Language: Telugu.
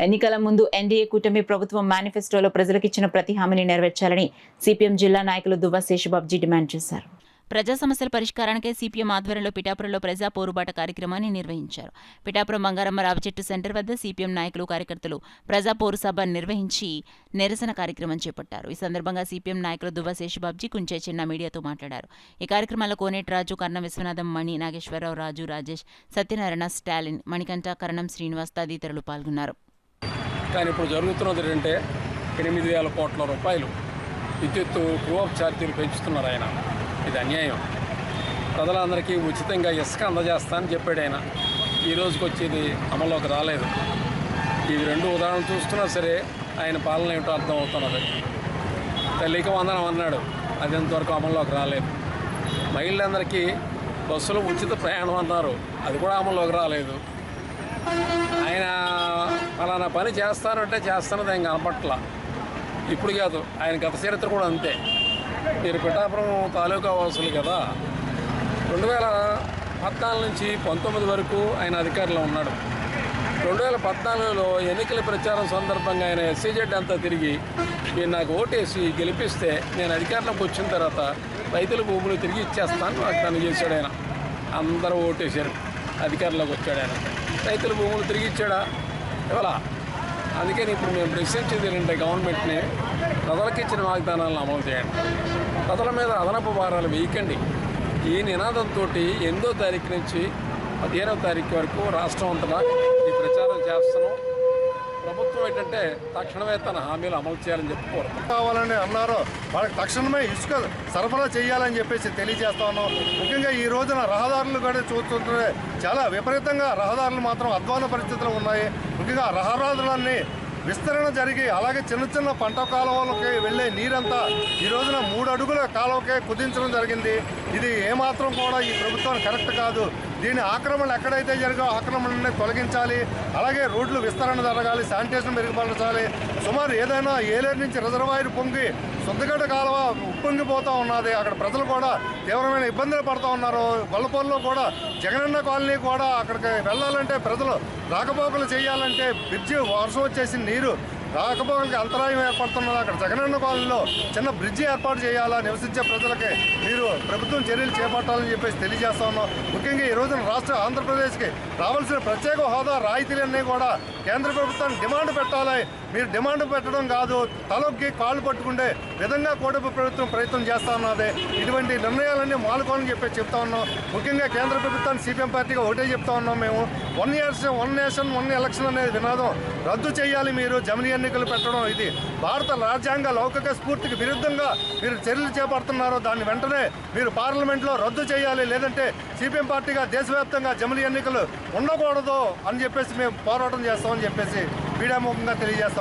ఎన్నికల ముందు ఎన్డీఏ కూటమి ప్రభుత్వం మేనిఫెస్టోలో ప్రజలకు ఇచ్చిన ప్రతి హామీని నెరవేర్చాలని సిపిఎం జిల్లా నాయకులు దువ్వ శేషబాబుజీ డిమాండ్ చేశారు. ప్రజా సమస్యల పరిష్కారానికే సిపిఎం ఆధ్వర్యంలో పిఠాపురంలో ప్రజా పోరుబాట కార్యక్రమాన్ని నిర్వహించారు. పిఠాపురం బంగారమ్మ రావిచెట్టు సెంటర్ వద్ద సిపిఎం నాయకులు కార్యకర్తలు ప్రజా పోరు సభ నిర్వహించి నిరసన కార్యక్రమం చేపట్టారు. ఈ సందర్భంగా సిపిఎం నాయకులు దువ్వ శేషబాబుజీ కుంచే చిన్న మీడియాతో మాట్లాడారు. ఈ కార్యక్రమంలో కోనేటి రాజు, కర్ణం విశ్వనాథం, మణి, నాగేశ్వరరావు, రాజు, రాజేష్, సత్యనారాయణ, స్టాలిన్, మణికంఠ, కరణం శ్రీనివాస్ తదితరులు పాల్గొన్నారు. కానీ ఇప్పుడు జరుగుతున్నది ఏంటంటే 8,000 కోట్ల రూపాయలు విద్యుత్తు ట్రూ-అప్ ఛార్జీలు పెంచుతున్నారు ఆయన. ఇది అన్యాయం. ప్రజలందరికీ ఉచితంగా ఇసుక అందజేస్తా అని చెప్పాడు ఆయన. ఈ రోజుకి వచ్చేది అమల్లోకి రాలేదు. ఇవి 2 ఉదాహరణలు చూస్తున్నా సరే ఆయన పాలన ఏమిటో అర్థం అవుతున్నది. తల్లికి వందనం అన్నాడు, అది ఎంతవరకు అమల్లోకి రాలేదు. మహిళలందరికీ బస్సులో ఉచిత ప్రయాణం అన్నారు, అది కూడా అమల్లోకి రాలేదు. ఆయన ఫలానా పని చేస్తానంటే చేస్తున్నది ఆయన కనపట్ల. ఇప్పుడు కాదు, ఆయన గత చరిత్ర కూడా అంతే. మీరు పిఠాపురం తాలూకా వాసులు కదా, 2014 నుంచి 19 వరకు ఆయన అధికారంలో ఉన్నాడు. 2014లో ఎన్నికల ప్రచారం సందర్భంగా ఆయన ఎస్సీజెడ్ అంతా తిరిగి మీరు నాకు ఓటేసి గెలిపిస్తే నేను అధికారంలోకి వచ్చిన తర్వాత రైతుల భూములు తిరిగి ఇచ్చేస్తాను వాగ్దానం చేశాడు ఆయన. అందరూ ఓటేశారు, అధికారంలోకి వచ్చాడు ఆయన. రైతుల భూములు తిరిగి ఇచ్చాడా? ఇవాళ అందుకని ఇప్పుడు మేము ప్రశ్నించేది ఏంటంటే గవర్నమెంట్ని ప్రజలకు ఇచ్చిన వాగ్దానాలను అమలు చేయండి, ప్రజల మీద అదనపు భారాలు వేయకండి. ఈ నినాదంతో 8వ తారీఖు నుంచి 15వ తారీఖు వరకు రాష్ట్రం అంతటా ఈ ప్రచారం చేస్తున్నాం. ప్రభుత్వం ఏంటంటే తక్షణమే తన హామీలు అమలు చేయాలని చెప్పి కోరుతాం. కావాలని అన్నారో వాళ్ళకి తక్షణమే ఇసుక సరఫరా చేయాలని చెప్పేసి తెలియజేస్తా ఉన్నాం. ముఖ్యంగా ఈ రోజున రహదారులు కూడా చూస్తుంటే చాలా విపరీతంగా రహదారులు మాత్రం అధ్వాన పరిస్థితులు ఉన్నాయి. ముఖ్యంగా రహదారులన్నీ విస్తరణ జరిగి అలాగే చిన్న చిన్న పంట కాలువలకి వెళ్ళే నీరంతా ఈ రోజున 3 అడుగుల కాలువకే కుదించడం జరిగింది. ఇది ఏమాత్రం కూడా ఈ ప్రభుత్వానికి కరెక్ట్ కాదు. దీని ఆక్రమణలు ఎక్కడైతే జరిగో ఆక్రమణని తొలగించాలి. అలాగే రోడ్లు విస్తరణ జరగాలి, శానిటేషన్ మెరుగుపరచాలి. సుమారు ఏదైనా ఏలేరు నుంచి రిజర్వాయర్ పొంగి సొంతగడ్డ కాలువ ఉప్పొంగిపోతూ ఉన్నది. అక్కడ ప్రజలు కూడా తీవ్రమైన ఇబ్బందులు పడుతూ ఉన్నారు. గొల్లపూర్లో కూడా జగనన్న కాలనీ కూడా అక్కడికి వెళ్ళాలంటే ప్రజలు రాకపోకలు చేయాలంటే బ్రిడ్జి వర్షం వచ్చేసి నీరు రాకపోకలకి అంతరాయం ఏర్పడుతున్నది. అక్కడ జగనన్న కాలనీలో చిన్న బ్రిడ్జి ఏర్పాటు చేయాలా, నివసించే ప్రజలకి మీరు ప్రభుత్వం చర్యలు చేపట్టాలని చెప్పేసి తెలియజేస్తా ఉన్నాం. ముఖ్యంగా ఈ రోజున రాష్ట్ర ఆంధ్రప్రదేశ్కి రావాల్సిన ప్రత్యేక హోదా రాయితీలన్నీ కూడా కేంద్ర ప్రభుత్వానికి డిమాండ్ పెట్టాలి. మీరు డిమాండ్ పెట్టడం కాదు, తలొక్కి కాళ్ళు పట్టుకుంటే విధంగా కూటమి ప్రభుత్వం ప్రయత్నం చేస్తా ఉన్నది. ఇటువంటి నిర్ణయాలన్నీ మానుకోవాలని చెప్పి చెప్తా ఉన్నాం. ముఖ్యంగా కేంద్ర ప్రభుత్వాన్ని సిపిఎం పార్టీగా ఒకటే చెప్తా ఉన్నాం మేము. 1 నేషన్ 1 ఎలక్షన్ అనేది వినాదం రద్దు చేయాలి. మీరు జమిలీ ఎన్నికలు పెట్టడం ఇది భారత రాజ్యాంగ లౌకిక స్ఫూర్తికి విరుద్ధంగా మీరు చర్యలు చేపడుతున్నారో దాన్ని వెంటనే మీరు పార్లమెంట్లో రద్దు చేయాలి. లేదంటే సిపిఎం పార్టీగా దేశవ్యాప్తంగా జమిలీ ఎన్నికలు ఉండకూడదు అని చెప్పేసి మేము పోరాటం చేస్తామని చెప్పేసి మీడియా ముఖంగా తెలియజేస్తాం.